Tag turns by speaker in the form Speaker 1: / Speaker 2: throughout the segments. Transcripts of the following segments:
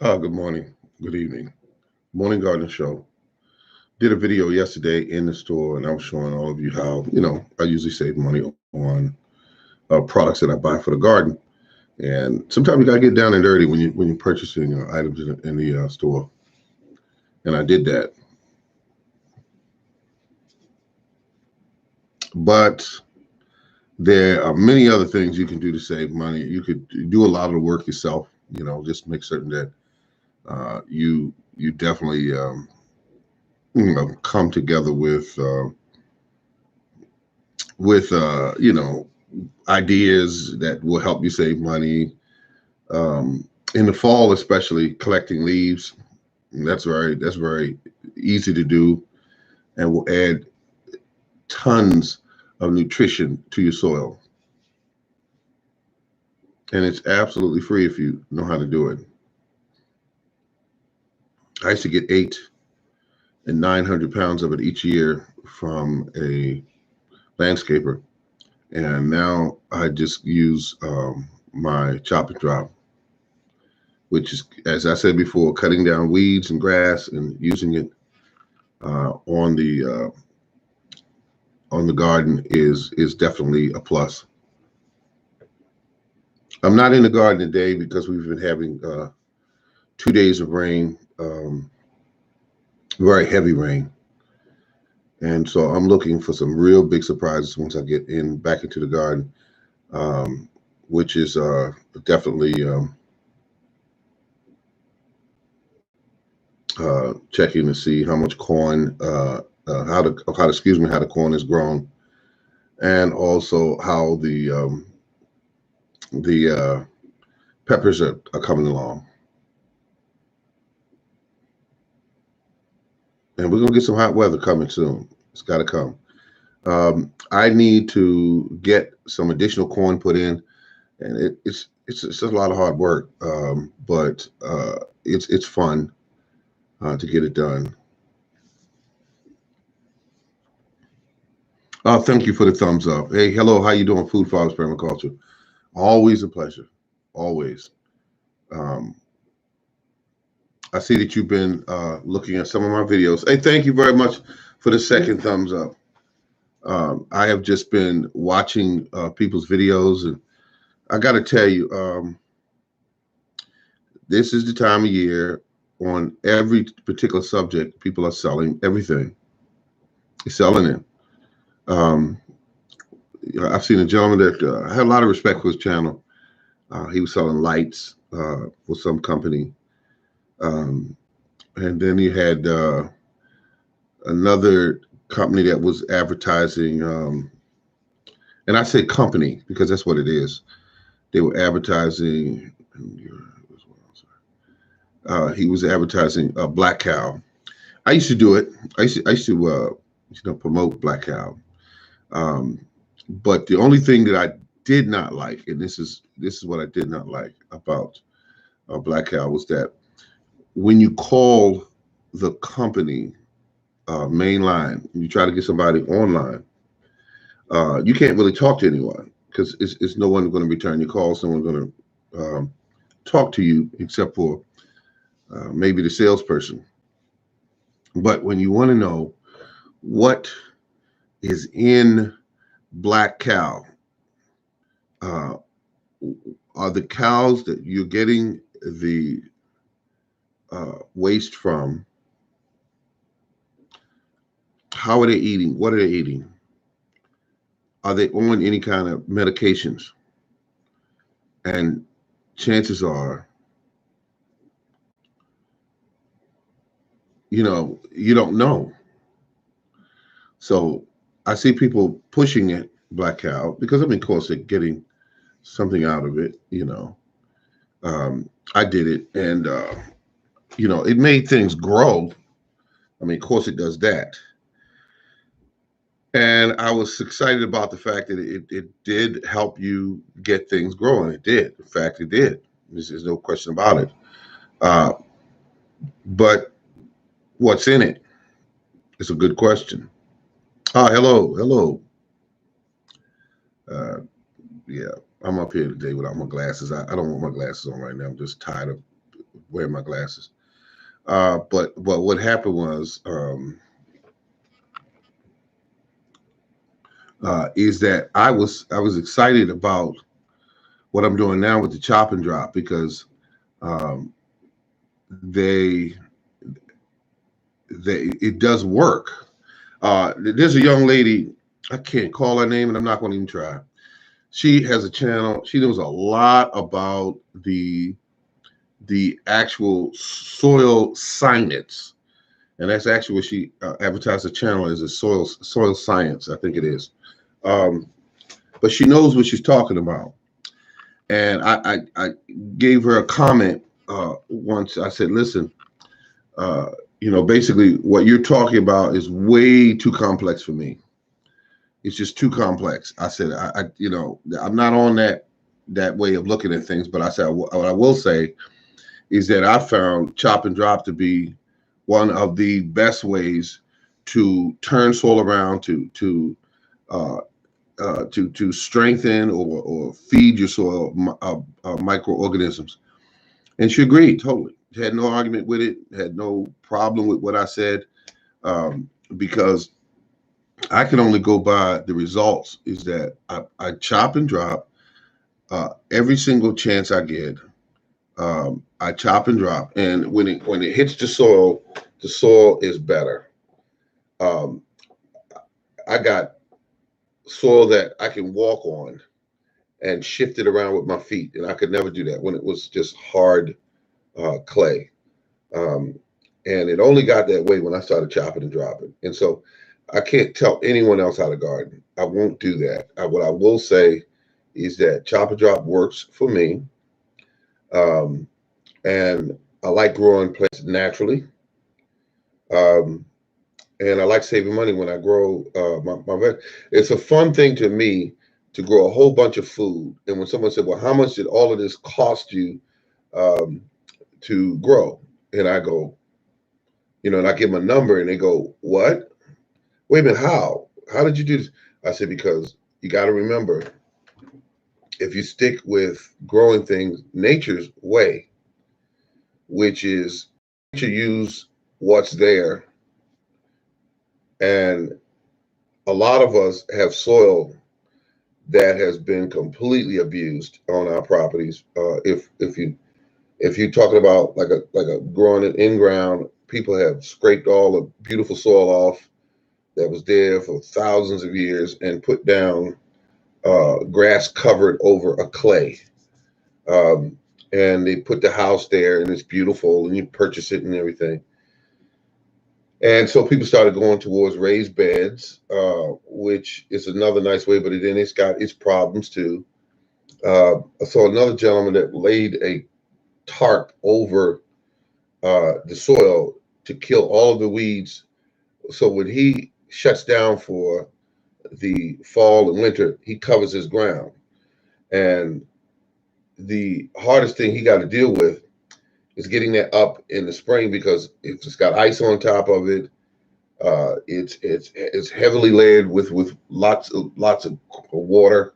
Speaker 1: Good morning, good evening. Morning Garden Show. Did a video yesterday in the store, and I was showing all of you how, I usually save money on products that I buy for the garden. And sometimes you gotta get down and dirty when you're purchasing items in the store. And I did that, but there are many other things you can do to save money. You could do a lot of the work yourself. Just make certain that you definitely come together with ideas that will help you save money. In the fall, especially collecting leaves, that's very easy to do, and will add tons of nutrition to your soil. And it's absolutely free if you know how to do it. I used to get 800 and 900 pounds of it each year from a landscaper, and now I just use my chop and drop, which is, as I said before, cutting down weeds and grass and using it uh, on the uh, on the garden is definitely a plus. I'm not in the garden today because we've been having 2 days of rain, very heavy rain, and so I'm looking for some real big surprises once I get in back into the garden, um, which is definitely checking to see how much corn, how the corn is grown, and also how the peppers are coming along. And we're gonna get some hot weather coming soon. It's got to come. I need to get some additional corn put in, and it's a lot of hard work, but it's fun to get it done. Thank you for the thumbs up. Hey, hello, how you doing, Food Farms Permaculture? Always a pleasure. Always. Um, I see that you've been looking at some of my videos. Hey, thank you very much for the second thumbs up. I have just been watching people's videos, and I got to tell you, this is the time of year on every particular subject. People are selling everything. They're selling it. Um, I've seen a gentleman that I had a lot of respect for his channel. He was selling lights for some company. Um, and then he had another company that was advertising, and I say company because that's what it is. They were advertising. He was advertising Black Cow. I used to do it. I used to promote Black Cow. Um, but the only thing that I did not like, and this is what I did not like about Black Cow, was that when you call the company main line, you try to get somebody online, you can't really talk to anyone because it's no one going to return your call. Someone's going to talk to you except for maybe the salesperson. But when you want to know what is in Black Cow, uh, are the cows that you're getting the waste from, how are they eating? What are they eating? Are they on any kind of medications? And chances are, you don't know. So I see people pushing it, Black Cow, because I mean, of course, they're getting something out of it. I did it, and it made things grow. I mean, of course, it does that. And I was excited about the fact that it did help you get things growing. It did. In fact, it did. There's no question about it. Uh, but what's in it is a good question. Hello, hello. Uh, yeah, I'm up here today without my glasses. I don't want my glasses on right now. I'm just tired of wearing my glasses. But what happened was is that I was excited about what I'm doing now with the chop and drop because um, they it does work. There's a young lady, I can't call her name, and I'm not going to even try. She has a channel. She knows a lot about the actual soil science, and that's actually what she advertised the channel as, a soil science. I think it is. Um, but she knows what she's talking about. And I gave her a comment once. I said, listen, uh, basically what you're talking about is way too complex for me. It's just too complex. I said, I'm not on that way of looking at things. But I said, what I will say is that I found chop and drop to be one of the best ways to turn soil around, uh, to strengthen or feed your soil microorganisms. And she agreed totally. Had no argument with it. Had no problem with what I said, because I can only go by the results. Is that I chop and drop every single chance I get. I chop and drop, and when it hits the soil is better. Um, I got soil that I can walk on and shift it around with my feet, and I could never do that when it was just hard clay. Um, and it only got that way when I started chopping and dropping. And so I can't tell anyone else how to garden. I won't do that. What I will say is that chop and drop works for me. Um, and I like growing plants naturally. Um, and I like saving money when I grow my veg. It's a fun thing to me to grow a whole bunch of food. And when someone said, well, how much did all of this cost you um, to grow? And I go, and I give them a number and they go, what? Wait a minute, how? How did you do this? I said, because you got to remember, if you stick with growing things nature's way, which is to use what's there. And a lot of us have soil that has been completely abused on our properties. If you talking about like a growing it in ground, people have scraped all the beautiful soil off that was there for thousands of years and put down grass covered over a clay. Um, and they put the house there and it's beautiful and you purchase it and everything. And so people started going towards raised beds, which is another nice way, but then it's got its problems too. I saw another gentleman that laid a tarp over the soil to kill all of the weeds. So when he shuts down for the fall and winter, he covers his ground. And the hardest thing he got to deal with is getting that up in the spring because it's got ice on top of it. It's heavily layered with lots of water,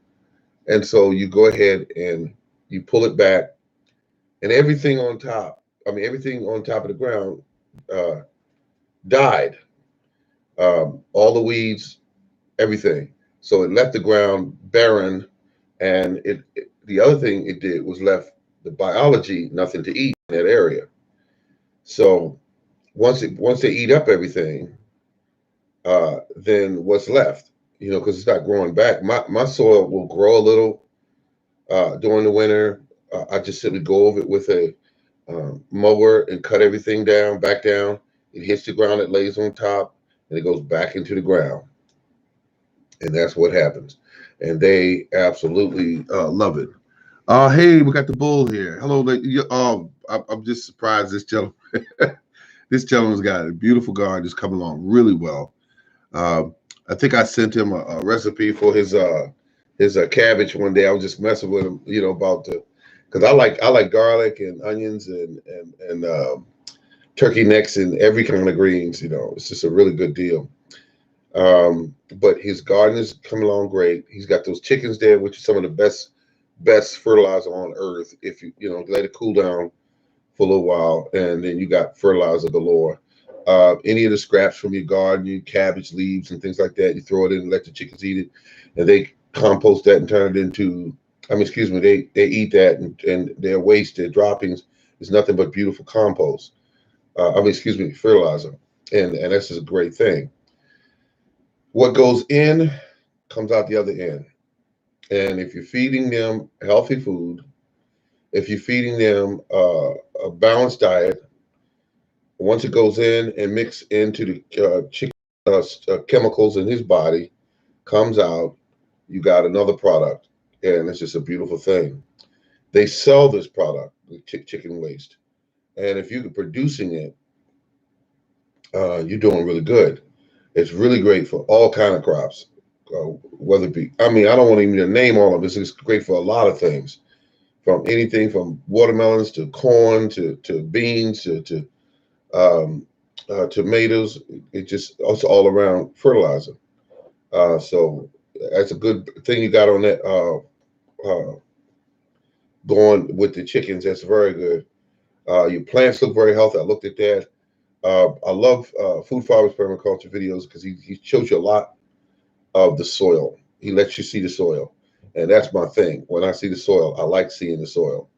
Speaker 1: and so you go ahead and you pull it back, and everything on top. I mean, everything on top of the ground uh, died. All the weeds, everything. So it left the ground barren, and the other thing it did was left the biology nothing to eat in that area. So once they eat up everything, then what's left? Because it's not growing back. My soil will grow a little during the winter. I just simply go over it with a mower and cut everything down, back down. It hits the ground, it lays on top, and it goes back into the ground. And that's what happens. And they absolutely love it. Hey, we got the bull here. Hello, I'm just surprised this gentleman. This gentleman's got a beautiful garden. It's coming along really well. Uh, I think I sent him a recipe for his cabbage one day. I was just messing with him, about because I like garlic and onions and turkey necks and every kind of greens. It's just a really good deal. But his garden is coming along great. He's got those chickens there, which is some of the best fertilizer on earth. If you let it cool down for a little while, and then you got fertilizer galore. Any of the scraps from your garden, your cabbage leaves and things like that, you throw it in and let the chickens eat it, and they compost that and turn it into. I mean, excuse me, they eat that, and their waste, their droppings, is nothing but beautiful compost. I mean, excuse me, fertilizer, and that's just a great thing. What goes in comes out the other end, and if you're feeding them healthy food, if you're feeding them a balanced diet, once it goes in and mix into the chicken chemicals in his body, comes out, you got another product, and it's just a beautiful thing. They sell this product, the chicken waste, and if you're producing it, you're doing really good. It's really great for all kind of crops, whether it be. I mean, I don't want even to name all of this. It's great for a lot of things, from anything from watermelons to corn to beans to um, tomatoes. It just also all around fertilizer. So that's a good thing you got on that going with the chickens. That's very good. Your plants look very healthy. I looked at that. I love Food Farmers Permaculture videos because he shows you a lot of the soil. He lets you see the soil. And that's my thing. When I see the soil, I like seeing the soil.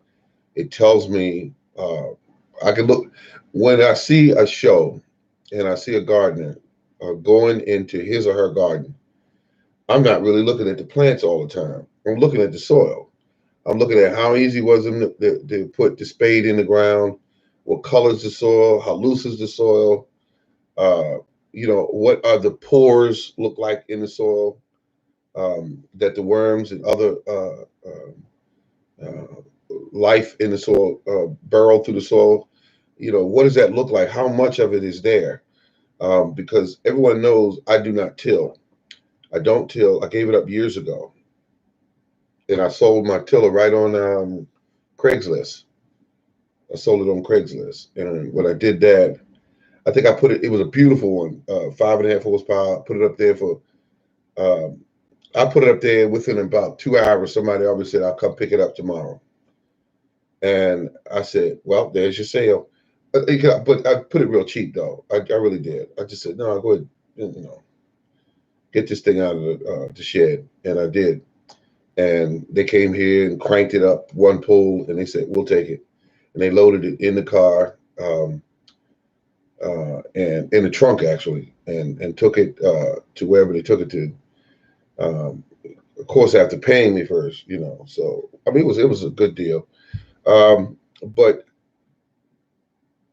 Speaker 1: It tells me I can look when I see a show and I see a gardener going into his or her garden. I'm not really looking at the plants all the time. I'm looking at the soil. I'm looking at how easy was it to put the spade in the ground, what colors the soil, how loose is the soil, uh, what are the pores look like in the soil, that the worms and other uh, life in the soil burrow through the soil. What does that look like? How much of it is there? Because everyone knows I do not till. I don't till. I gave it up years ago, and I sold my tiller right on Craigslist. I sold it on Craigslist, and when I did that, I think I put it. It was a beautiful one, 5.5 horsepower. Put it up there for. Um, I put it up there within about 2 hours. Somebody always said, "I'll come pick it up tomorrow," and I said, "Well, there's your sale." But I put it real cheap though. I really did. I just said, "No, go ahead, get this thing out of the shed," and I did. And they came here and cranked it up one pull, and they said, "We'll take it." And they loaded it in the car, and in the trunk actually, and took it to wherever they took it to. Um, of course, after paying me first, So I mean, it was a good deal. But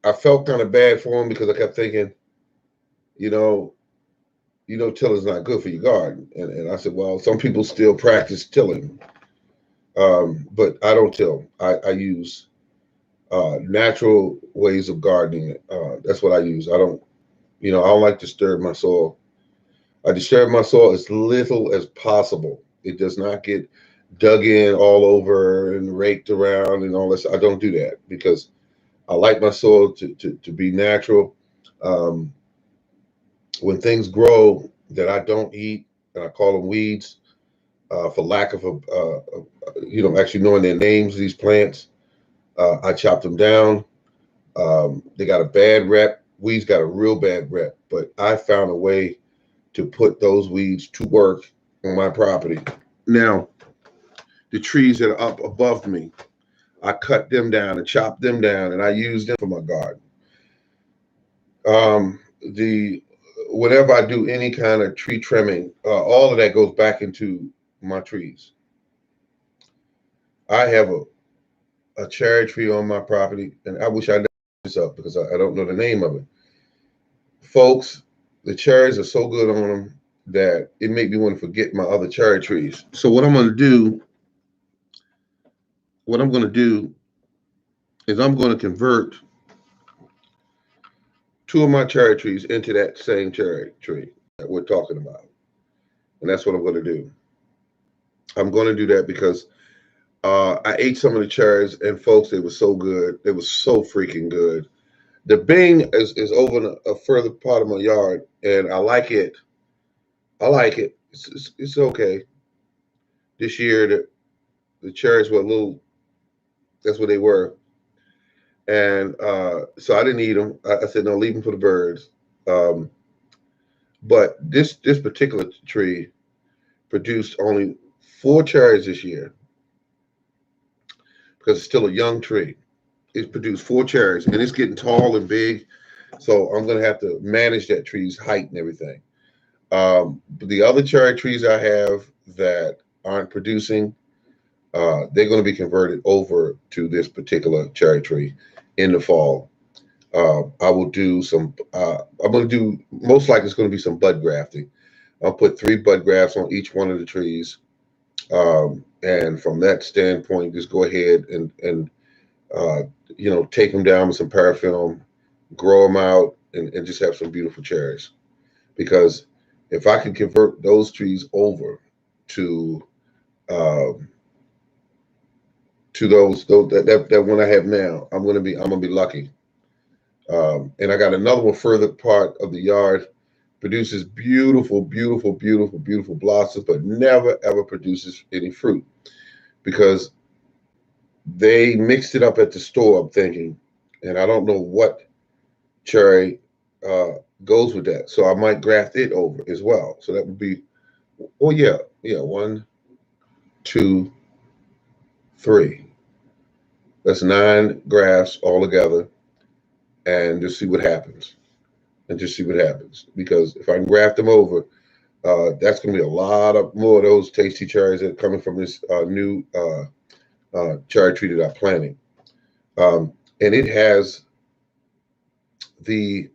Speaker 1: I felt kind of bad for him because I kept thinking, you know, tilling's not good for your garden. And I said, well, some people still practice tilling, but I don't till. I use natural ways of gardening. That's what I use. I don't like to disturb my soil. I disturb my soil as little as possible. It does not get dug in all over and raked around and all this. I don't do that because I like my soil to be natural. Um, when things grow that I don't eat, and I call them weeds, for lack of actually knowing their names, these plants, I chop them down. They got a bad rep. Weeds got a real bad rep, but I found a way to put those weeds to work on my property. Now, the trees that are up above me, I cut them down and chop them down, and I use them for my garden. The Whenever I do any kind of tree trimming, all of that goes back into my trees. I have a cherry tree on my property, and I wish I never this up because I don't know the name of it. Folks, the cherries are so good on them that it made me want to forget my other cherry trees. So what I'm going to do is I'm going to convert two of my cherry trees into that same cherry tree that we're talking about. And that's what I'm going to do. I'm going to do that because I ate some of the cherries, and folks, they were so good. They were so freaking good. The Bing is over in a further part of my yard, and I like it. I like it. It's okay. This year, the cherries were a little. That's what they were. And so I didn't eat them. I said, no, leave them for the birds. Um, but this particular tree produced only 4 cherries this year because it's still a young tree. It's produced 4 cherries and it's getting tall and big. So I'm gonna have to manage that tree's height and everything. But the other cherry trees I have that aren't producing, they're going to be converted over to this particular cherry tree in the fall. I will do some. I'm going to do most likely it's going to be some bud grafting. I'll put 3 bud grafts on each one of the trees, and from that standpoint, just go ahead and uh, take them down with some parafilm, grow them out, and just have some beautiful cherries. Because if I can convert those trees over to um, those that one I have now, I'm gonna be lucky. And I got another one further part of the yard produces beautiful, beautiful, beautiful, beautiful blossoms, but never ever produces any fruit because they mixed it up at the store. I'm thinking, and I don't know what cherry uh, goes with that, so I might graft it over as well. So that would be, oh yeah, yeah, 1, 2, 3. That's 9 grafts all together, and just see what happens. And just see what happens. Because if I can graft them over, that's going to be a lot of more of those tasty cherries that are coming from this new cherry tree that I'm planting. And the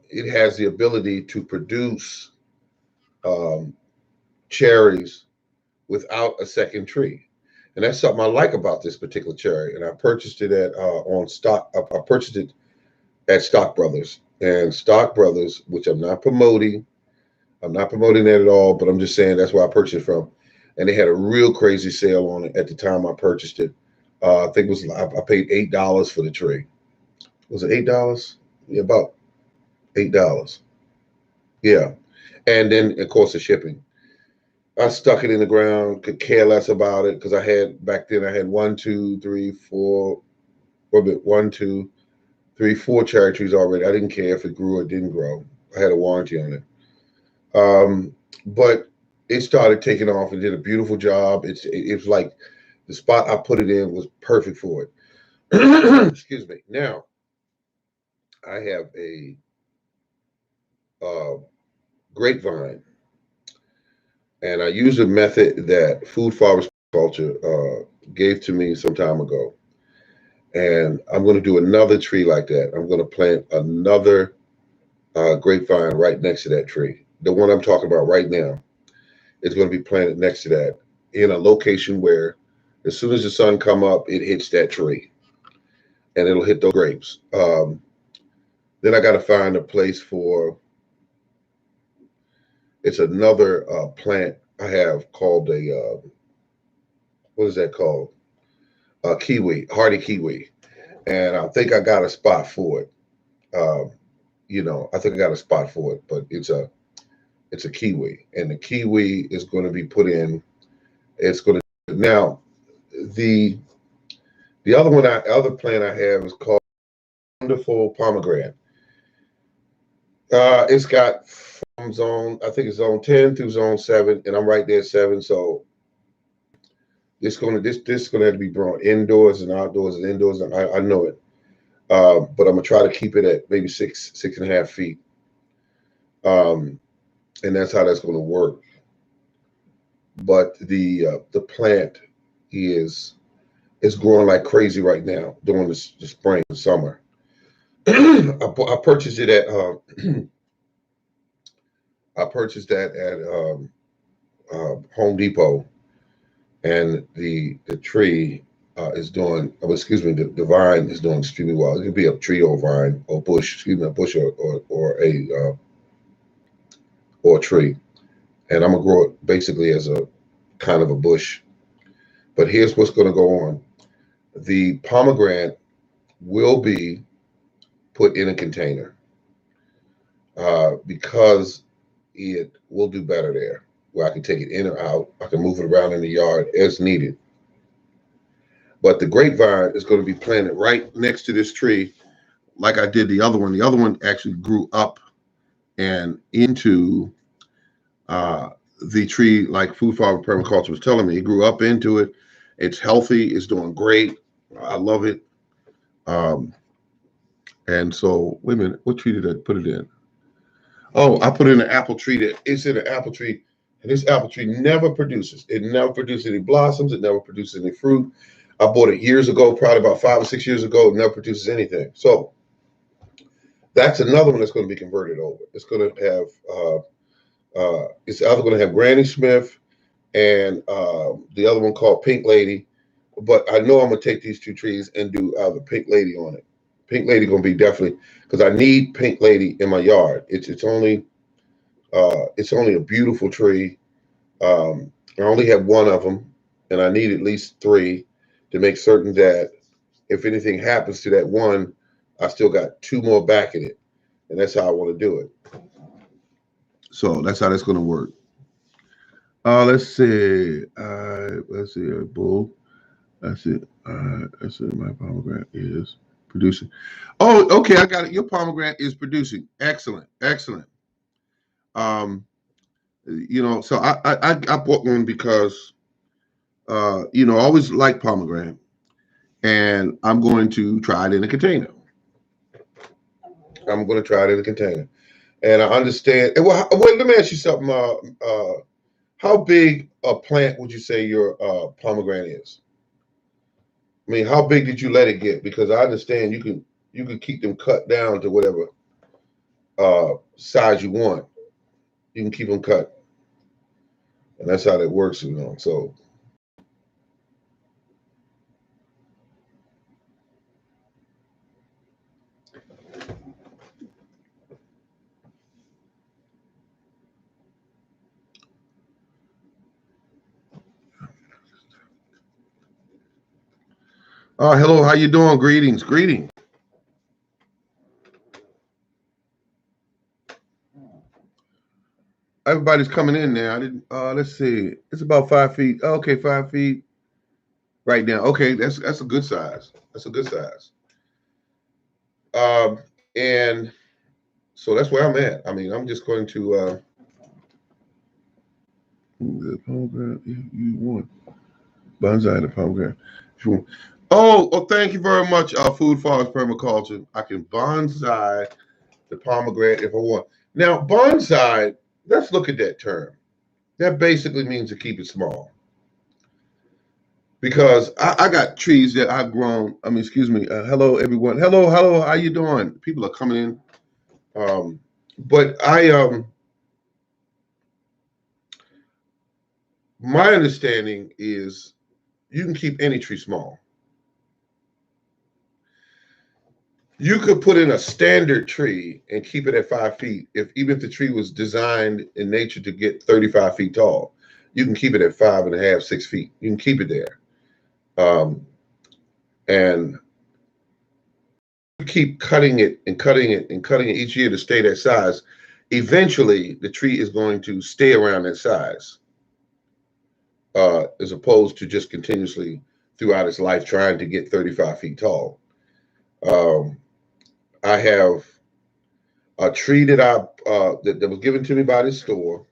Speaker 1: it has the ability to produce um, cherries without a second tree. And that's something I like about this particular cherry. And I purchased it at on stock. I purchased it at Stock Brothers. And Stock Brothers, which I'm not promoting that at all, but I'm just saying that's where I purchased it from. And they had a real crazy sale on it at the time I purchased it. I think it was I paid $8 for the tree. Was it $8? Yeah, about $8. Yeah, and then of course the shipping. I stuck it in the ground, could care less about it because I had back then I had one, two, three, four, what bit 1, 2, 3, 4 cherry trees already. I didn't care if it grew or didn't grow. I had a warranty on it. But it started taking off and did a beautiful job. It was like the spot I put it in was perfect for it. Excuse me. Now I have a uh, grapevine, and I use a method that Food Forest Culture gave to me some time ago. And I'm going to do another tree like that. I'm going to plant another grapevine right next to that tree. The one I'm talking about right now is going to be planted next to that in a location where as soon as the sun come up, it hits that tree and it'll hit those grapes. Then I got to find a place for it's another plant I have called a what is that called? Kiwi, hardy kiwi, and I think I got a spot for it. Um, I think I got a spot for it, but it's a kiwi, and the kiwi is going to be put in. It's going to now the other plant I have is called Wonderful Pomegranate. It's got from zone, I think it's zone 10 through zone 7, and I'm right there at 7. So this gonna have to be grown indoors and outdoors and indoors. I know it, but I'm gonna try to keep it at maybe 6.5 feet, um, and that's how that's gonna work. But the plant is is growing like crazy right now during the spring and summer. I purchased it at I purchased that at Home Depot, and the tree is doing. Oh, excuse me, the vine is doing extremely well. It could be a tree or vine or bush. Excuse me, a bush or a tree, and I'm gonna grow it basically as a kind of a bush. But here's what's gonna go on: the pomegranate will be put in a container because it will do better there. Where I can take it in or out, I can move it around in the yard as needed. But the grapevine is going to be planted right next to this tree, like I did the other one. The other one actually grew up and into the tree, like Food Farm Permaculture was telling me. It grew up into it. It's healthy. It's doing great. I love it. Um, and so, wait a minute. What tree did I put it in? Oh, I put in an apple tree. It's in an apple tree. And this apple tree never produces. It never produces any blossoms. It never produces any fruit. I bought it years ago, probably about 5 or 6 years ago. It never produces anything. So that's another one that's going to be converted over. It's going to have, it's either going to have Granny Smith and the other one called Pink Lady. But I know I'm going to take these two trees and do either Pink Lady on it. Pink Lady going to be definitely, because I need Pink Lady in my yard. It's only a beautiful tree. I only have one of them, and I need at least three to make certain that if anything happens to that one, I still got two more back in it, and that's how I want to do it. So that's how that's going to work. Let's see. Let's see. Bull. That's it. That's it. My pomegranate is producing. Oh, okay. I got it. Your pomegranate is producing. Excellent. Excellent. So I bought one because I always like pomegranate, and I'm going to try it in a container. I'm going to try it in a container, and I understand. Well, wait, let me ask you something. How big a plant would you say your pomegranate is? I mean, how big did you let it get? Because I understand you can keep them cut down to whatever size you want. You can keep them cut, and that's how that works, So. Hello, how you doing? Greetings. Everybody's coming in now. I didn't. Let's see. It's about 5 feet. Okay, 5 feet right now. Okay, that's a good size. That's a good size. And so that's where I'm at. I mean, I'm just going to. The pomegranate you want. Bonsai the pomegranate. Oh, thank you very much, Food Farms Permaculture. I can bonsai the pomegranate if I want. Now, bonsai, let's look at that term. That basically means to keep it small. Because I got trees that I've grown. I mean, excuse me. Hello, everyone. Hello. How you doing? People are coming in. But my understanding is you can keep any tree small. You could put in a standard tree and keep it at 5 feet. Even if the tree was designed in nature to get 35 feet tall, you can keep it at 5.5, 6 feet. You can keep it there. And you keep cutting it and cutting it and cutting it each year to stay that size. Eventually, the tree is going to stay around that size, as opposed to just continuously throughout its life trying to get 35 feet tall. I have a tree that that was given to me by this store,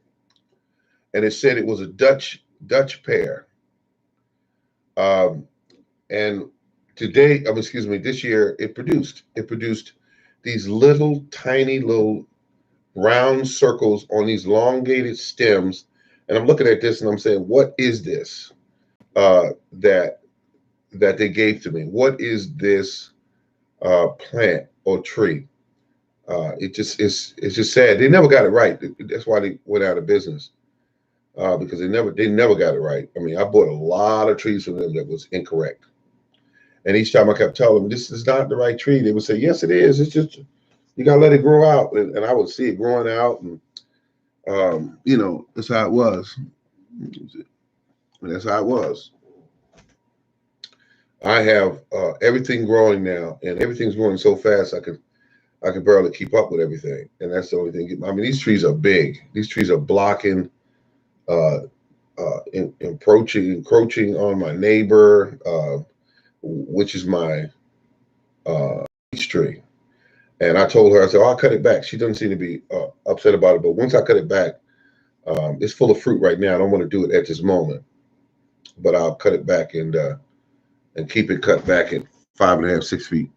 Speaker 1: and it said it was a Dutch pear. And this year it produced these little tiny little round circles on these elongated stems. And I'm looking at this and I'm saying, what is this that they gave to me? What is this plant or tree? It's just sad. They never got it right. That's why they went out of business, because they never got it right. I mean, I bought a lot of trees from them that was incorrect. And each time I kept telling them, this is not the right tree, they would say, yes, it is. It's just, you got to let it grow out. And I would see it growing out. And, that's how it was. And that's how it was. I have everything growing now, and everything's growing so fast I can barely keep up with everything. And that's the only thing. I mean, these trees are big. These trees are blocking, encroaching on my neighbor. which is my peach tree. And I told her, I said, "Oh, I'll cut it back." She doesn't seem to be upset about it, but once I cut it back, it's full of fruit right now. I don't want to do it at this moment, but I'll cut it back and keep it cut back at 5.5, 6 feet.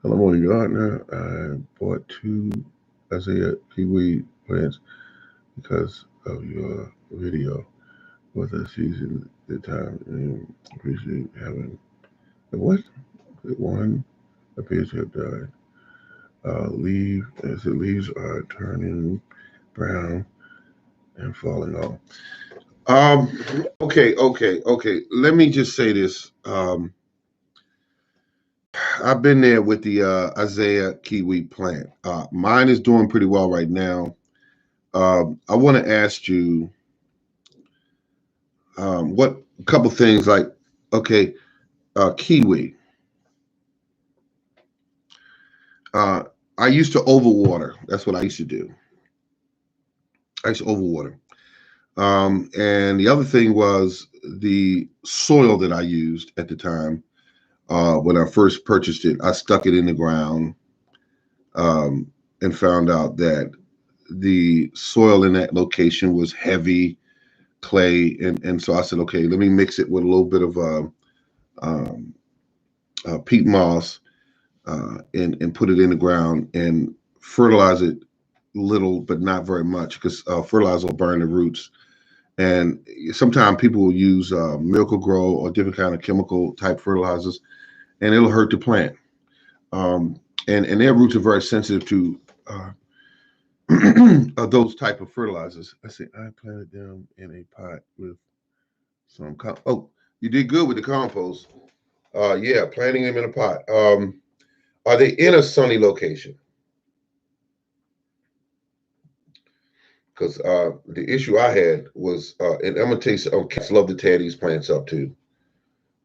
Speaker 1: Hello, morning gardener. I bought 2 Isaiah kiwi plants because of your video with us using the time and appreciate having what? One appears to have died. As the leaves are turning brown and falling off. Okay. Let me just say this. I've been there with the Isaiah kiwi plant. Mine is doing pretty well right now. I want to ask you what a couple things like, okay, kiwi. I used to overwater. That's what I used to do. I used to overwater. And the other thing was the soil that I used at the time. When I first purchased it, I stuck it in the ground and found out that the soil in that location was heavy clay. And so I said, okay, let me mix it with a little bit of peat moss and put it in the ground and fertilize it little, but not very much because fertilizer will burn the roots. And sometimes people will use Miracle-Gro or different kind of chemical type fertilizers, and it'll hurt the plant. And their roots are very sensitive to those type of fertilizers. I say I planted them in a pot with some. Oh, you did good with the compost. Yeah, planting them in a pot. Are they in a sunny location? Because the issue I had was, and I'm gonna tell you, cats love to tear these plants up too.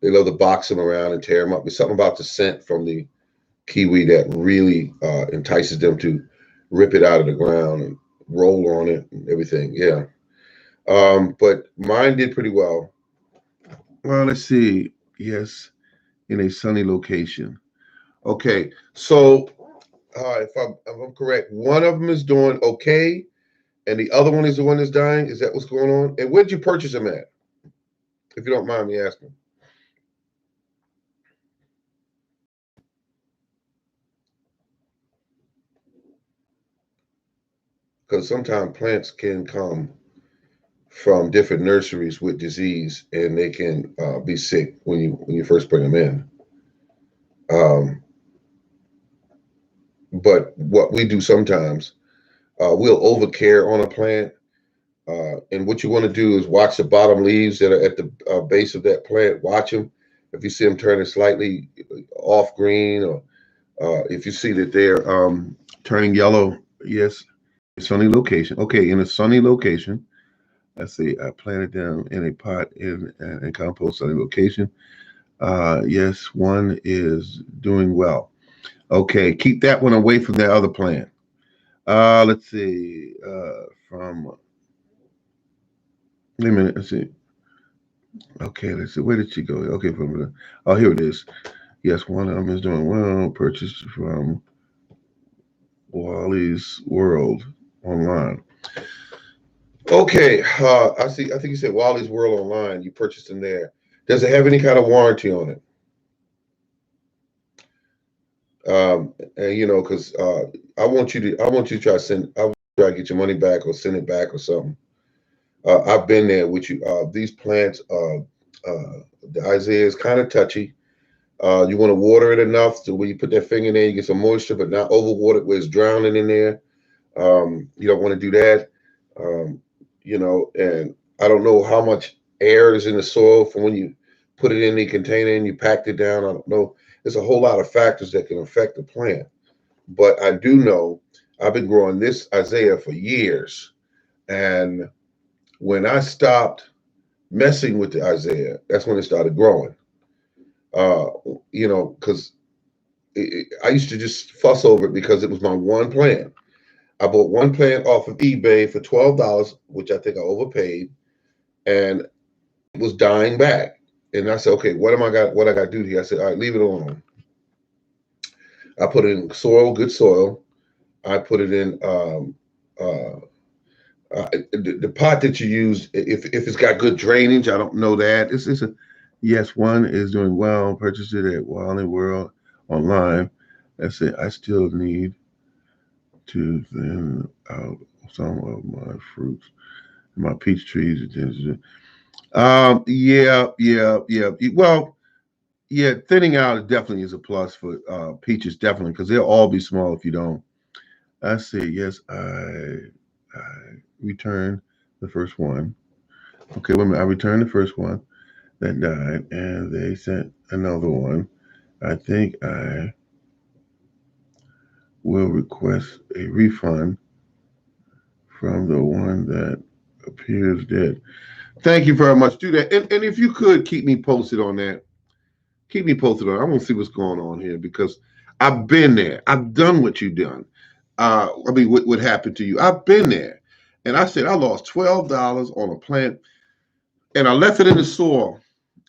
Speaker 1: They love to box them around and tear them up. There's something about the scent from the kiwi that really entices them to rip it out of the ground and roll on it and everything. Yeah. But mine did pretty well. Well, let's see. Yes, in a sunny location. Okay, so if I'm correct, one of them is doing okay, and the other one is the one that's dying. Is that what's going on? And where did you purchase them at? If you don't mind me asking. Because sometimes plants can come from different nurseries with disease, and they can be sick when you first bring them in. Um, but what we do sometimes, we'll overcare on a plant, and what you want to do is watch the bottom leaves that are at the base of that plant. Watch them. If you see them turning slightly off green, or if you see that they're turning yellow, yes, sunny location. Okay, in a sunny location. Let's see. I planted them in a pot in compost sunny location. Yes, one is doing well. Okay, keep that one away from that other plant. Let's see. From Wait a minute. Let's see. Okay, let's see. Where did she go? Okay, oh, here it is. Yes, one of them is doing well. Purchased from Wally's World online. Okay, I see. I think you said Wally's World online. You purchased them there. Does it have any kind of warranty on it? And because I want you to try to try to get your money back or send it back or something. I've been there with you. These plants, the Isaiah is kind of touchy. You want to water it enough to where you put that finger in there, you get some moisture, but not overwater it where it's drowning in there. You don't want to do that. Um, and I don't know how much air is in the soil from when you put it in the container and you packed it down. I don't know. There's a whole lot of factors that can affect the plant. But I do know I've been growing this Isaiah for years. And when I stopped messing with the Isaiah, that's when it started growing. Because I used to just fuss over it because it was my one plant. I bought one plant off of eBay for $12, which I think I overpaid, and it was dying back. And I said, okay, what I got to do here? I said, all right, leave it alone. I put it in soil, good soil. I put it in the pot that you use. If it's got good drainage, I don't know that. It's a yes. One is doing well. Purchased it at Wildly World online. I said I still need to thin out some of my fruits, my peach trees. Yeah. Well, yeah, thinning out definitely is a plus for peaches, definitely, because they'll all be small if you don't. I say yes. I returned the first one. Okay, wait a minute. I returned the first one that died, and they sent another one. I think I will request a refund from the one that appears dead. Thank you very much. Do that, and if you could keep me posted on that. Keep me posted on. I want to see what's going on here because I've been there. I've done what you've done. I mean, what happened to you? I've been there, and I said I lost $12 on a plant, and I left it in the soil.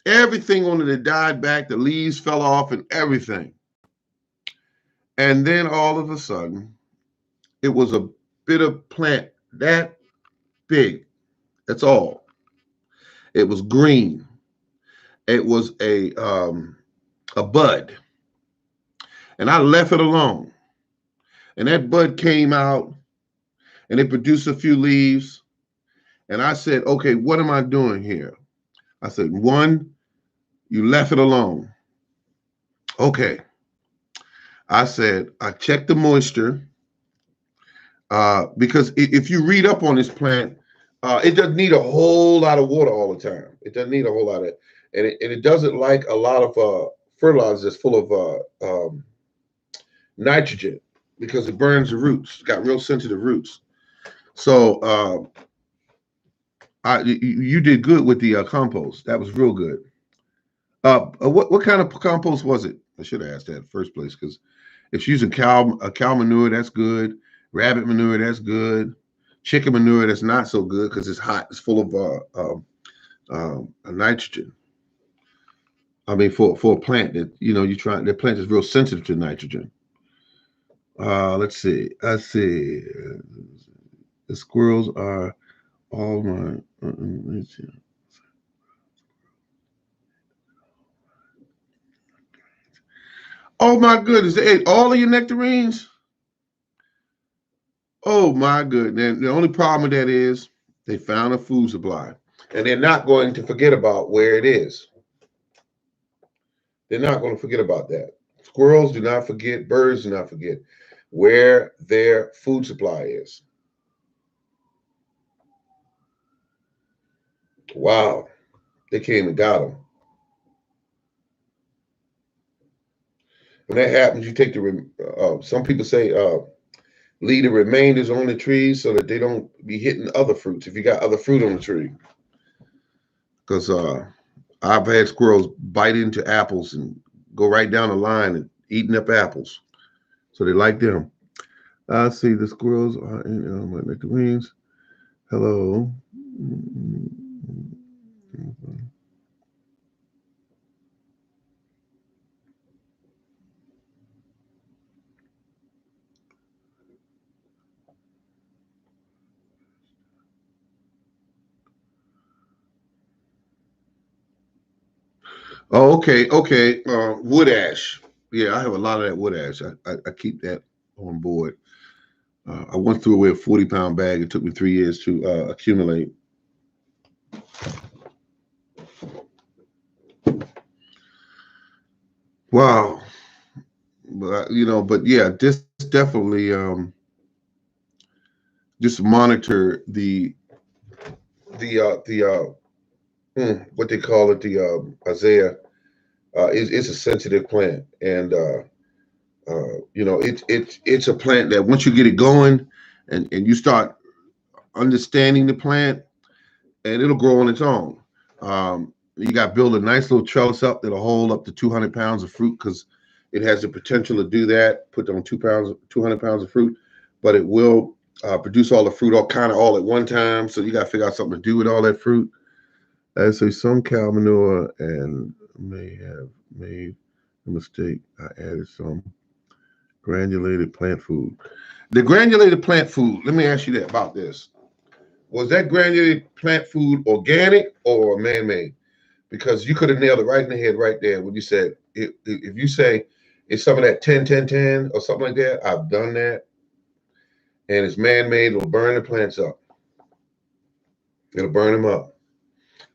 Speaker 1: Everything on it died back. The leaves fell off and everything. And then all of a sudden, it was a bit of plant that big. That's all. It was green. It was a bud, and I left it alone. And that bud came out, and it produced a few leaves. And I said, okay, what am I doing here? I said, one, you left it alone. Okay. I said, I checked the moisture because if you read up on this plant, it doesn't need a whole lot of water all the time. It doesn't need a whole lot of, and it doesn't like a lot of fertilizers that's full of nitrogen because it burns the roots. It's got real sensitive roots. So you did good with the compost. That was real good. What kind of compost was it? I should have asked that in the first place because if she's using cow manure, that's good. Rabbit manure, that's good. Chicken manure, that's not so good because it's hot. It's full of nitrogen. I mean, for a plant that you try, that plant is real sensitive to nitrogen. Let's see. I see. The squirrels are all my. Let's see. Oh my goodness! They ate all of your nectarines. Oh my goodness! And the only problem with that is they found a food supply, and they're not going to forget about where it is. They're not going to forget about that. Squirrels do not forget. Birds do not forget where their food supply is. Wow, they came and got them. When that happens, you take the. Some people say leave the remainders on the trees so that they don't be hitting other fruits. If you got other fruit on the tree, because I've had squirrels bite into apples and go right down the line and eating up apples. So they like them. I see the squirrels are in my nectarines. Hello. Oh, okay. Wood ash. Yeah, I have a lot of that wood ash. I keep that on board. I went through away a 40-pound bag. It took me 3 years to accumulate. Wow. But yeah, just definitely just monitor the what they call it, the Isaiah. It's a sensitive plant, and it's a plant that once you get it going, and you start understanding the plant, and it'll grow on its own. You got to build a nice little trellis up that'll hold up to 200 pounds of fruit because it has the potential to do that. Put on 200 pounds of fruit, but it will produce all the fruit all at one time. So you got to figure out something to do with all that fruit. I say some cow manure and may have made a mistake. I added some granulated plant food. The granulated plant food, let me ask you that about this. Was that granulated plant food organic or man-made? Because you could have nailed it right in the head right there when you said, if you say it's some of that 10-10-10 or something like that, I've done that, and it's man-made, it'll burn the plants up. It'll burn them up.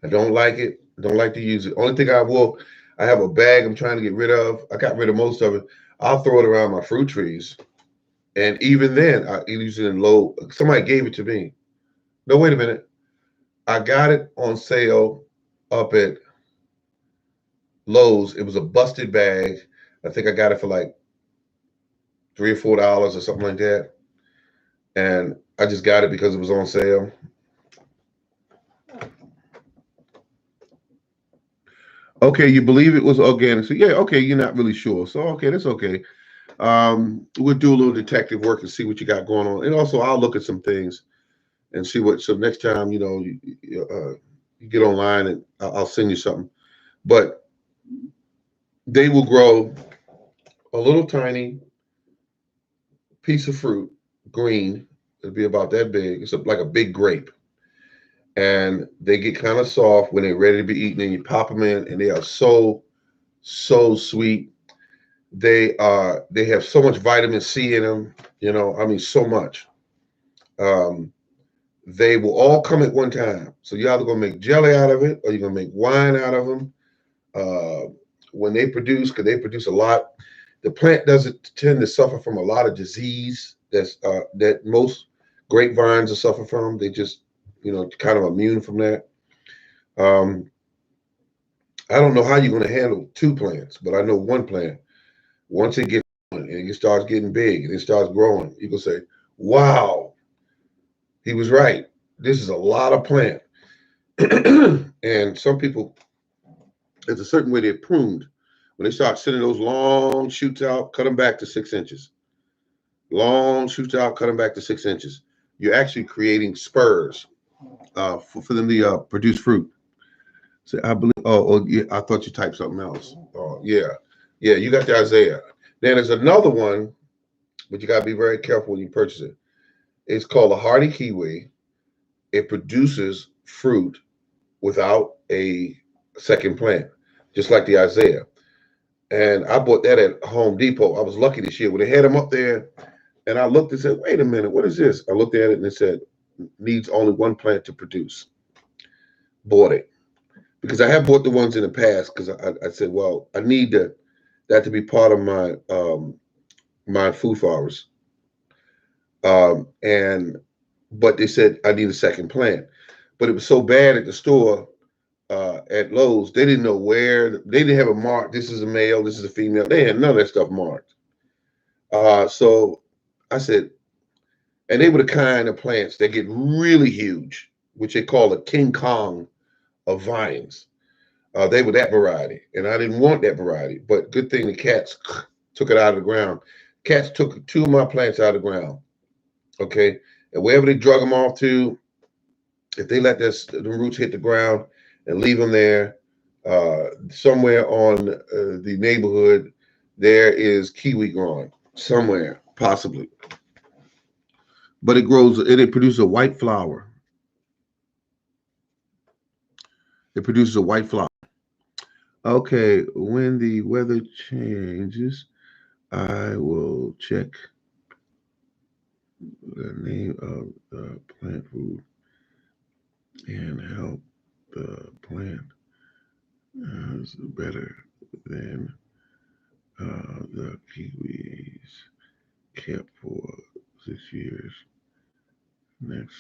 Speaker 1: I don't like it. I don't like to use it. Only thing I have a bag I'm trying to get rid of. I got rid of most of it. I'll throw it around my fruit trees. And even then, I use it in low. Somebody gave it to me. No, wait a minute. I got it on sale up at Lowe's. It was a busted bag. I think I got it for like $3 or $4 or something like that. And I just got it because it was on sale. Okay, you believe it was organic. So yeah, okay, you're not really sure. So okay, that's okay. We'll do a little detective work and see what you got going on. And also I'll look at some things and see what, so next time, you get online and I'll send you something. But they will grow a little tiny piece of fruit, green. It'll be about that big. It's like a big grape. And they get kind of soft when they're ready to be eaten. And you pop them in, and they are so sweet. They have so much vitamin C in them. I mean, so much. Um, they will all come at one time. So you're either gonna make jelly out of it, or you're gonna make wine out of them. Uh, when they produce, because they produce a lot, the plant doesn't tend to suffer from a lot of disease that most grapevines are suffer from. They just, kind of immune from that. Um, I don't know how you're going to handle two plants, but I know one plant. Once it gets going and it starts getting big and it starts growing, you can say, "Wow, he was right. This is a lot of plant." And some people, there's a certain way they're pruned. When they start sending those long shoots out, cut them back to 6 inches. Long shoots out, cut them back to 6 inches. You're actually creating spurs for them to produce fruit. So I believe. Oh, yeah. I thought you typed something else. Oh, yeah, yeah. You got the Isaiah. Then there's another one, but you got to be very careful when you purchase it. It's called a hardy kiwi. It produces fruit without a second plant, just like the Isaiah. And I bought that at Home Depot. I was lucky this year when they had them up there. And I looked and said, "Wait a minute, what is this?" I looked at it and it said, "Needs only one plant to produce." Bought it because I have bought the ones in the past because I said, well, I need that to be part of my food forest. And but they said I need a second plant, but it was so bad at the store at Lowe's, they didn't know where. They didn't have a mark. This is a male. This is a female. They had none of that stuff marked. So I said, and they were the kind of plants that get really huge, which they call a King Kong of vines. They were that variety, and I didn't want that variety. But good thing the cats took it out of the ground. Cats took two of my plants out of the ground. Okay, and wherever they drug them off to, if they let the roots hit the ground and leave them there, somewhere on the neighborhood, there is kiwi growing somewhere, possibly. But it grows. It produces a white flower. It produces a white flower. Okay, when the weather changes, I will check the name of the plant food and help the plant is better than the kiwis kept for 6 years. Next,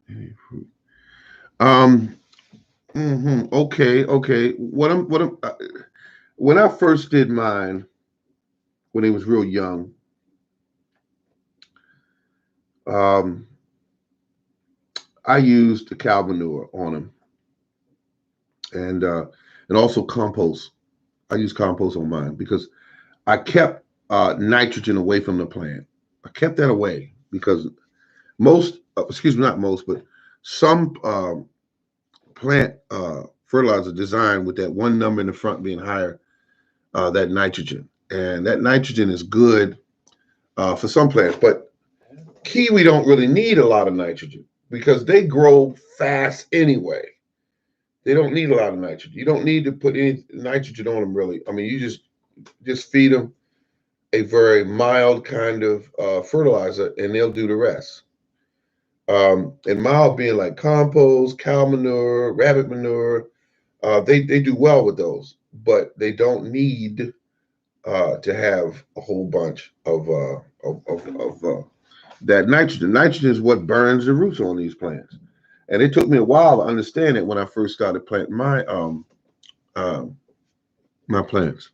Speaker 1: any fruit. Um. Okay. Okay. When I first did mine, when he was real young, um, I used the cow manure on them, and also compost. I use compost on mine because I kept nitrogen away from the plant. I kept that away because excuse me, not most, but some plant fertilizer designed with that one number in the front being higher, that nitrogen. And that nitrogen is good for some plants, but kiwi don't really need a lot of nitrogen because they grow fast anyway. They don't need a lot of nitrogen. You don't need to put any nitrogen on them really. I mean, you just feed them a very mild kind of fertilizer, and they'll do the rest. And mild being like compost, cow manure, rabbit manure, they do well with those, but they don't need to have a whole bunch of that nitrogen. Nitrogen is what burns the roots on these plants, and it took me a while to understand it when I first started planting my plants.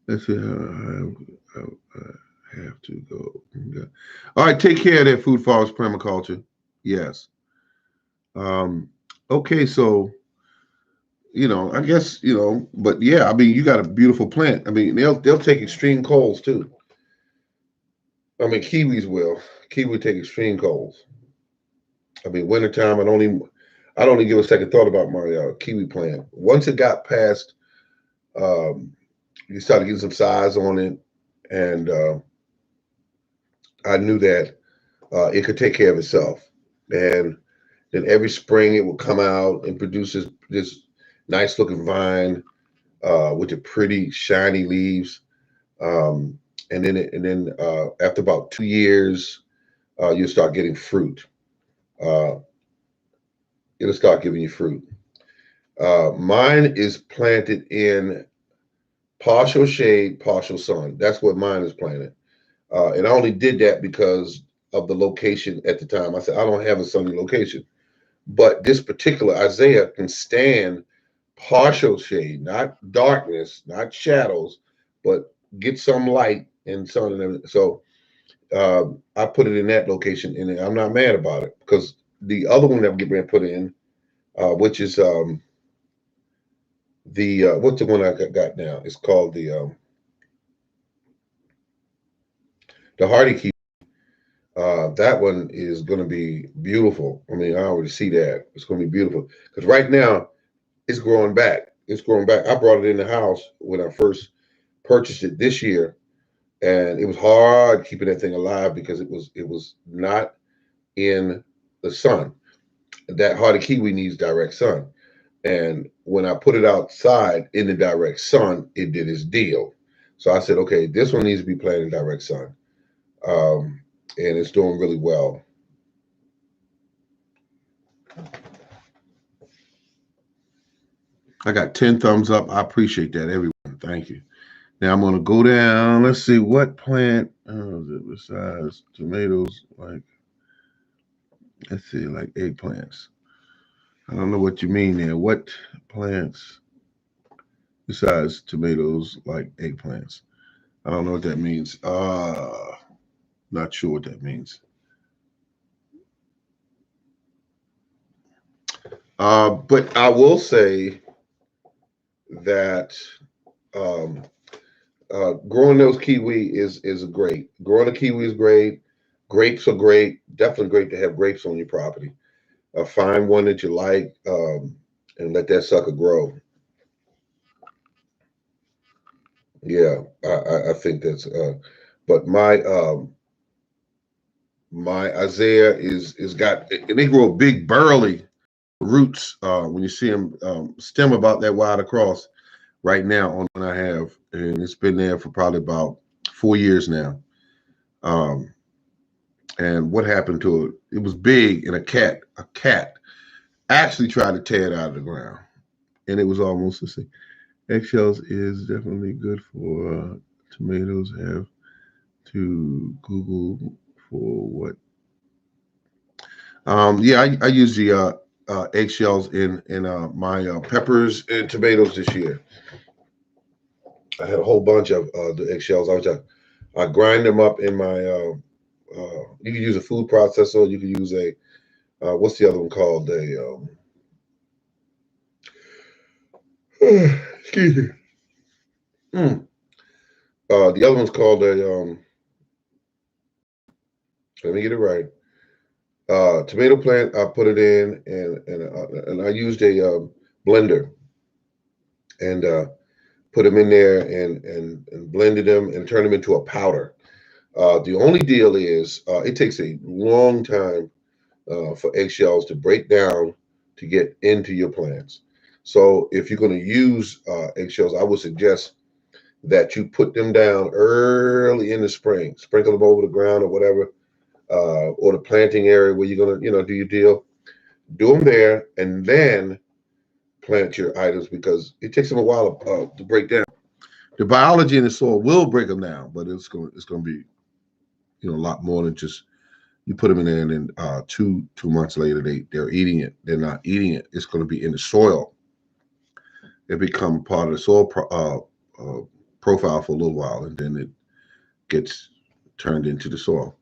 Speaker 1: Let's see how I have to go. Yeah. All right, take care of that food forest permaculture. Yes. Okay, so I guess but yeah, I mean, you got a beautiful plant. I mean, they'll take extreme colds too. I mean, kiwis will. Kiwi take extreme colds. I mean, wintertime, I don't even give a second thought about my kiwi plant. Once it got past, um, you started getting some size on it, and I knew that it could take care of itself. And then every spring it would come out and produce this nice looking vine with the pretty shiny leaves. Um, and then after about 2 years, you'll start getting fruit. Uh, it'll start giving you fruit. Mine is planted in partial shade, partial sun. That's what mine is planted. And I only did that because of the location at the time. I said, I don't have a sunny location. But this particular Isaiah can stand partial shade, not darkness, not shadows, but get some light and sun and everything. So I put it in that location, and I'm not mad about it because the other one that I'm getting ready to put in, which is the what's the one I got now? It's called the Hardy Key. That one is going to be beautiful. I mean, I already see that it's going to be beautiful because right now it's growing back. It's growing back. I brought it in the house when I first purchased it this year, and it was hard keeping that thing alive because it was not in the sun. That Hardy Kiwi needs direct sun. And when I put it outside in the direct sun, it did its deal. So I said, okay, this one needs to be planted in direct sun. And it's doing really well. I got 10 thumbs up. I appreciate that, everyone. Thank you. Now I'm going to go down. Let's see what plant is it besides tomatoes. Let's see, like eggplants. I don't know what you mean there. What plants besides tomatoes like eggplants? I don't know what that means. Not sure what that means. But I will say that um, growing those kiwi is great. Growing a kiwi is great. Grapes are great. Definitely great to have grapes on your property. Find one that you like and let that sucker grow. Yeah, I think that's. But my Isaiah is got and they grow big burly roots when you see them stem about that wide across right now on one I have, and it's been there for probably about 4 years now. Um, and what happened to it? It was big, and a cat actually tried to tear it out of the ground, and it was almost the same. Eggshells is definitely good for tomatoes. Have to Google for what? Yeah, I use the eggshells in my peppers and tomatoes this year. I had a whole bunch of the eggshells. I grind them up in my. You can use a food processor. You can use a what's the other one called? Excuse me. Mm. The other one's called a Let me get it right. Tomato plant, I put it in, and I used a blender and put them in there and blended them and turned them into a powder. The only deal is it takes a long time for eggshells to break down to get into your plants. So if you're going to use eggshells, I would suggest that you put them down early in the spring, sprinkle them over the ground or whatever, or the planting area where you're going to, do your deal. Do them there, and then plant your items because it takes them a while to break down. The biology in the soil will break them down, but it's going to be a lot more than just you put them in there and then 2 months later they're eating it. They're not eating it. It's going to be in the soil. It become part of the soil profile for a little while, and then it gets turned into the soil.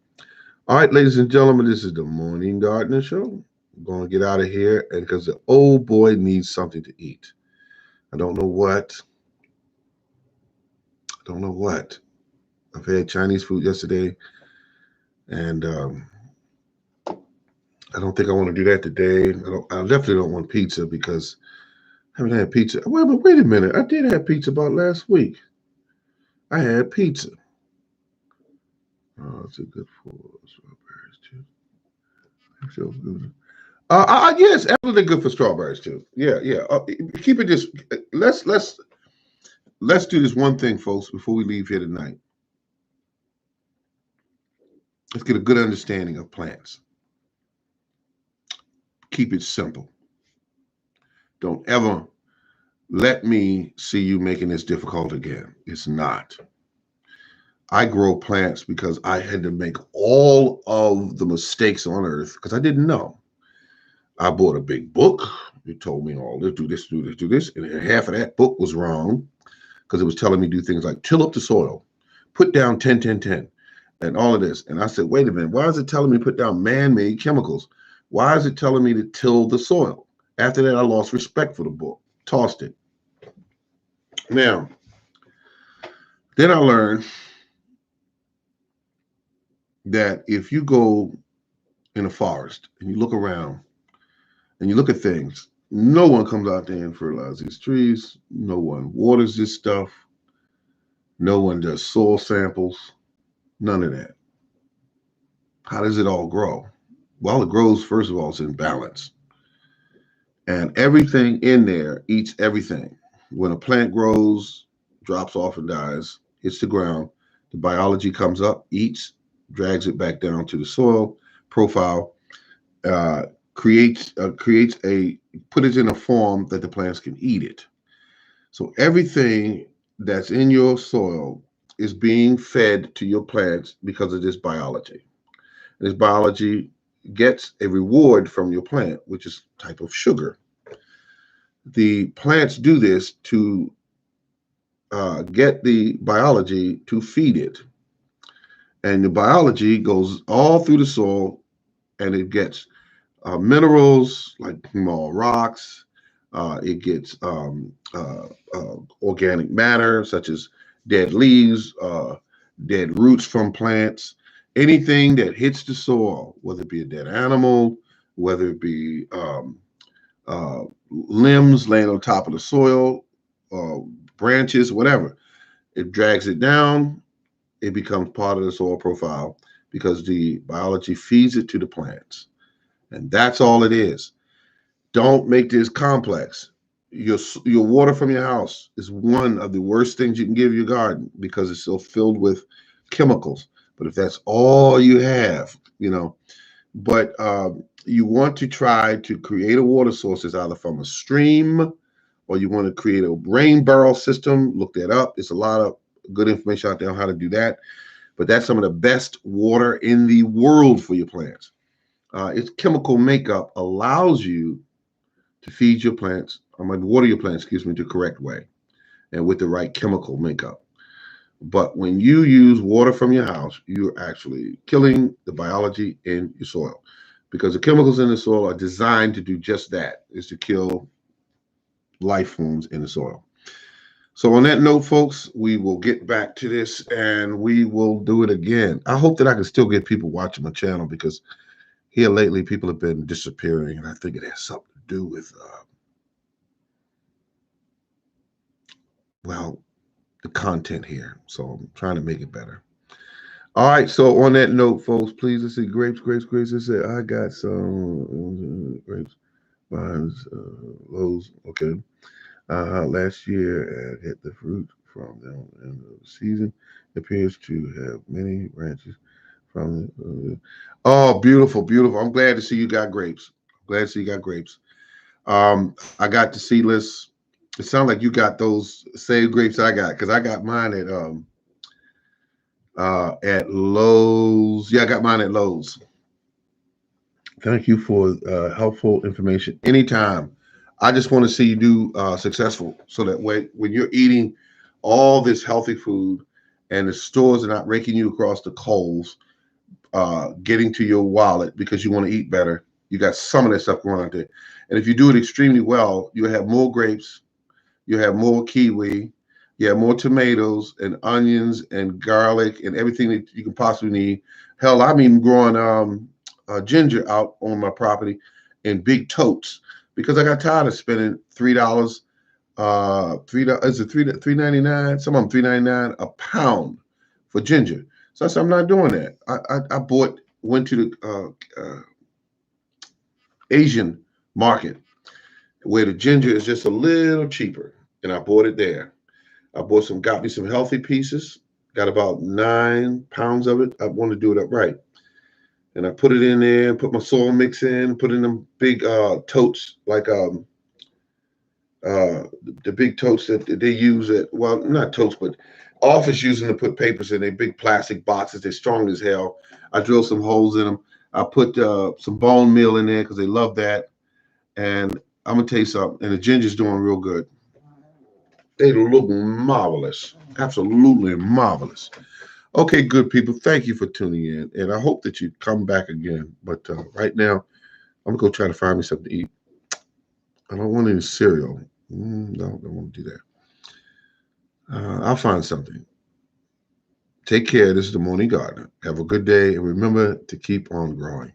Speaker 1: All right, ladies and gentlemen, this is the Morning Gardener Show. I'm going to get out of here, and because the old boy needs something to eat. I don't know what. I've had Chinese food yesterday, and I don't think I want to do that today. I definitely don't want pizza because I haven't had pizza. Well, but wait a minute. I did have pizza about last week. I had pizza. Oh, it's a good for strawberries too. Yes, absolutely good for strawberries too. Yeah, yeah. Keep it just. Let's do this one thing, folks, before we leave here tonight. Let's get a good understanding of plants. Keep it simple. Don't ever let me see you making this difficult again. It's not. I grow plants because I had to make all of the mistakes on earth because I didn't know. I bought a big book. It told me all this, do this, do this, do this. And half of that book was wrong because it was telling me to do things like till up the soil, put down 10, 10, 10, and all of this. And I said, wait a minute, why is it telling me to put down man-made chemicals? Why is it telling me to till the soil? After that, I lost respect for the book, tossed it. Now, then I learned that if you go in a forest and you look around and you look at things, no one comes out there and fertilizes these trees. No one waters this stuff. No one does soil samples. None of that. How does it all grow? Well, it grows, first of all, it's in balance. And everything in there eats everything. When a plant grows, drops off and dies, hits the ground, the biology comes up, eats, drags it back down to the soil profile, creates put it in a form that the plants can eat it. So everything that's in your soil is being fed to your plants because of this biology. This biology gets a reward from your plant, which is a type of sugar. The plants do this to get the biology to feed it. And the biology goes all through the soil and it gets minerals like small rocks. It gets organic matter such as dead leaves, dead roots from plants, anything that hits the soil, whether it be a dead animal, whether it be limbs laying on top of the soil, branches, whatever. It drags it down. It becomes part of the soil profile because the biology feeds it to the plants. And that's all it is. Don't make this complex. Your water from your house is one of the worst things you can give your garden because it's so filled with chemicals. But if that's all you have, but you want to try to create a water source that's either from a stream or you want to create a rain barrel system. Look that up. There's a lot of good information out there on how to do that. But that's some of the best water in the world for your plants. Its chemical makeup allows you to feed your plants, water your plants, the correct way and with the right chemical makeup. But when you use water from your house, you're actually killing the biology in your soil because the chemicals in the soil are designed to do just that, is to kill life forms in the soil. So on that note, folks, we will get back to this and we will do it again. I hope that I can still get people watching my channel because here lately people have been disappearing, and I think it has something to do with, well, the content here. So I'm trying to make it better. All right. So on that note, folks, please, let's see. Grapes. I said, I got some grapes, vines, lows. Okay. Last year, I hit the fruit from them in the season. It appears to have many branches from the. Oh, beautiful, beautiful. I'm glad to see you got grapes. Glad to see you got grapes. I got the seedless. It sounds like you got those same grapes I got because I got mine at Lowe's. Yeah, I got mine at Lowe's. Thank you for helpful information. Anytime. I just want to see you do successful so that way when you're eating all this healthy food and the stores are not raking you across the coals, getting to your wallet because you want to eat better, you got some of that stuff going on there. And if you do it extremely well, you'll have more grapes, you have more kiwi, you have more tomatoes and onions and garlic and everything that you can possibly need. Hell, I'm even growing ginger out on my property in big totes because I got tired of spending $3. Is it $3.99? Some of them $3.99 a pound for ginger. So I said I'm not doing that. I went to the Asian market where the ginger is just a little cheaper, and I bought it there. Got me some healthy pieces. Got about 9 pounds of it. I want to do it upright. And I put it in there, put my soil mix in, put in them big totes, like the big totes that they use at, well, not totes, but office using to put papers in. They big plastic boxes. They're strong as hell. I drilled some holes in them. I put some bone meal in there because they love that. And I'm gonna tell you something. And the ginger's doing real good. They look marvelous, absolutely marvelous. Okay, good people. Thank you for tuning in, and I hope that you come back again. But right now, I'm gonna go try to find me something to eat. I don't want any cereal. No, I don't want to do that. I'll find something. Take care. This is the Morning Gardener. Have a good day, and remember to keep on growing.